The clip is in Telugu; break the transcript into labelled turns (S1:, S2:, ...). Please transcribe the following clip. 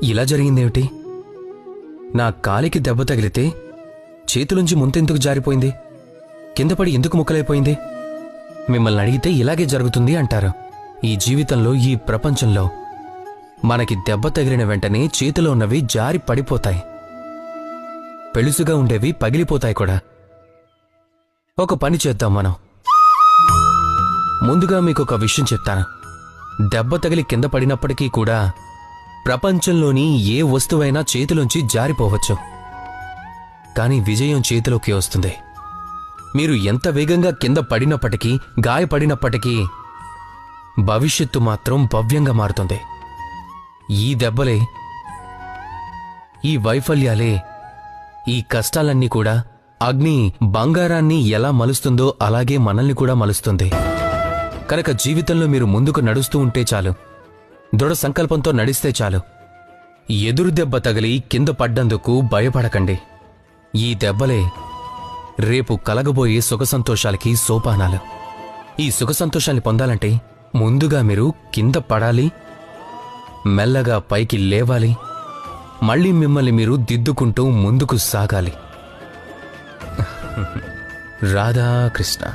S1: ఇలా జరిగిందేమిటి? నా కాలికి దెబ్బ తగిలితే చేతులుంచి ముంతెందుకు జారిపోయింది? కిందపడి ఎందుకు ముక్కలైపోయింది? మిమ్మల్ని అడిగితే ఇలాగే జరుగుతుంది అంటారు. ఈ జీవితంలో, ఈ ప్రపంచంలో మనకి దెబ్బ తగిలిన వెంటనే చేతిలో ఉన్నవి జారి పడిపోతాయి. పెళుసుగా ఉండేవి పగిలిపోతాయి కూడా. ఒక పని చేద్దాం మనం. ముందుగా మీకొక విషయం చెప్తాను. దెబ్బ తగిలి కింద పడినప్పటికీ కూడా ప్రపంచంలోని ఏ వస్తువైనా చేతిలోంచి జారిపోవచ్చు. కానీ విజయం చేతిలోకి వస్తుంది. మీరు ఎంత వేగంగా కింద పడినప్పటికీ, గాయపడినప్పటికీ భవిష్యత్తు మాత్రం భవ్యంగా మారుతుంది. ఈ దెబ్బలే, ఈ వైఫల్యాలే, ఈ కష్టాలన్నీ కూడా అగ్ని బంగారాన్ని ఎలా మలుస్తుందో అలాగే మనల్ని కూడా మలుస్తుంది. కనుక జీవితంలో మీరు ముందుకు నడుస్తూ ఉంటే చాలు, దృఢ సంకల్పంతో నడిస్తే చాలు. ఎదురు దెబ్బ తగిలి కింద పడ్డందుకు భయపడకండి. ఈ దెబ్బలే రేపు కలగబోయే సుఖసంతోషాలకి సోపానాలు. ఈ సుఖసంతోషాన్ని పొందాలంటే ముందుగా మీరు కింద పడాలి, మెల్లగా పైకి లేవాలి, మళ్ళీ మిమ్మల్ని మీరు దిద్దుకుంటూ ముందుకు సాగాలి. రాధాకృష్ణ.